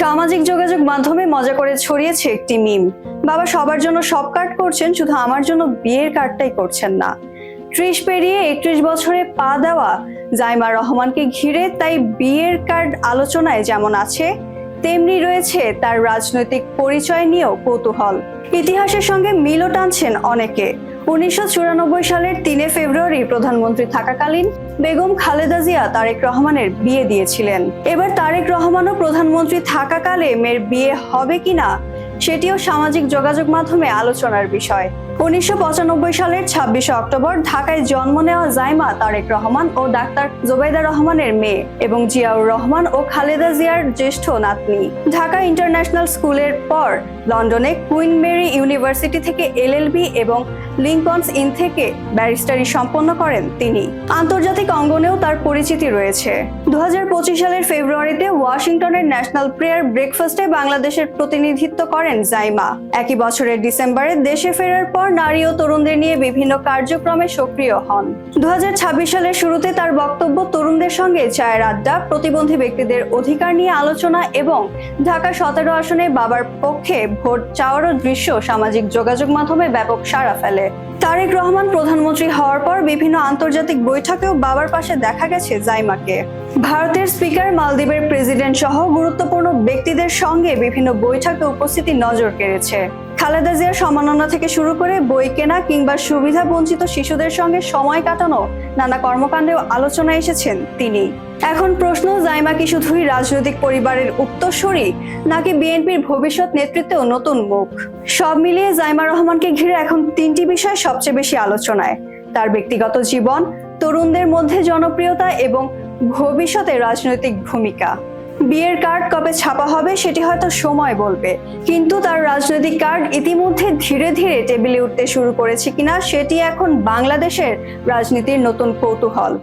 সামাজিক যোগাযোগ মাধ্যমে মজা করে ছড়িয়েছে একটি মিম। বাবা সবার জন্য সব কার্ড করছেন, শুধু আমার জন্য বিয়ের কার্ডটাই করছেন না। 30 পেরিয়ে 31 বছরে পা দেওয়া জাইমা রহমানকে ঘিরে তাই বিয়ের কার্ড আলোচনায় যেমন আছে, তেমনি রয়েছে তার রাজনৈতিক পরিচয় নিয়েও কৌতূহল। ইতিহাসের সঙ্গে মিলও টানছেন অনেকে। 1994 সালের 3 ফেব্রুয়ারি প্রধানমন্ত্রী থাকাকালীন বেগম খালেদা জিয়া তারেক রহমানের বিয়ে দিয়েছিলেন। এবার তারেক রহমানও প্রধানমন্ত্রী থাকাকালে মেয়ের বিয়ে হবে কিনা সেটিও সামাজিক যোগাযোগ মাধ্যমে আলোচনার বিষয়। 1995 সালের 26 অক্টোবর ঢাকায় জন্ম নেওয়া জাইমা তারেক রহমান ও ডাক্তার জোবাইদা রহমানের মেয়ে এবং জিয়াউর রহমান ও খালেদা জিয়ার জ্যেষ্ঠ নাতনি। ঢাকা ইন্টারন্যাশনাল স্কুলের পর লন্ডনে কুইন মেরি ইউনিভার্সিটি থেকে এলএলবি এবং লিংকনস ইন থেকে ব্যারিস্টারি সম্পন্ন করেন তিনি। আন্তর্জাতিক অঙ্গনেও তার পরিচিতি রয়েছে। 2025 সালের ফেব্রুয়ারিতে ওয়াশিংটনের ন্যাশনাল প্রেয়ার ব্রেকফাস্টে বাংলাদেশের প্রতিনিধিত্ব করেন জাইমা। একই বছরের ডিসেম্বরে দেশে ফেরার পর নারী ও তরুণদের নিয়ে বিভিন্ন কার্যক্রমে সক্রিয় হন। 2026 সালের শুরুতে তার বক্তব্য তরুণদের সঙ্গে চায়ের আড্ডা, প্রতিবন্ধী ব্যক্তিদের অধিকার নিয়ে আলোচনা এবং ঢাকা 17 আসনে বাবার পক্ষে ভোট চাওয়ারও দৃশ্য সামাজিক যোগাযোগ মাধ্যমে ব্যাপক সাড়া ফেলে। তারেক রহমান প্রধানমন্ত্রী হওয়ার পর বিভিন্ন আন্তর্জাতিক বৈঠকেও বাবার পাশে দেখা গেছে জাইমাকে। ভারতের স্পিকার, মালদ্বীপের প্রেসিডেন্ট সহ গুরুত্বপূর্ণ ব্যক্তিদের সঙ্গে বিভিন্ন বৈঠকে উপস্থিতি নজর কেড়েছে। খালেদা জিয়ার সম্মাননা থেকে শুরু করে বই কেনা কিংবা সুবিধা বঞ্চিত শিশুদের সঙ্গে সময় কাটানো নানা কর্মকাণ্ডেও আলোচনায় এসেছেন তিনি। এখন প্রশ্ন, জাইমা কি শুধুই রাজনৈতিক পরিবারের উত্তরসূরি নাকি বিএনপির ভবিষ্যৎ নেতৃত্বেও নতুন মুখ? সব মিলিয়ে জাইমা রহমানকে ঘিরে এখন 3টি বিষয় সবচেয়ে বেশি আলোচনায়: তার ব্যক্তিগত জীবন, তরুণদের মধ্যে জনপ্রিয়তা এবং ভবিষ্যতে রাজনৈতিক ভূমিকা। বিয়ের কার্ড কবে ছাপা হবে সেটি হয়তো সময় বলবে, কিন্তু তার রাজনৈতিক কার্ড ইতিমধ্যে ধীরে ধীরে টেবিলে উঠতে শুরু করেছে কিনা সেটি এখন বাংলাদেশের রাজনীতির নতুন কৌতূহল।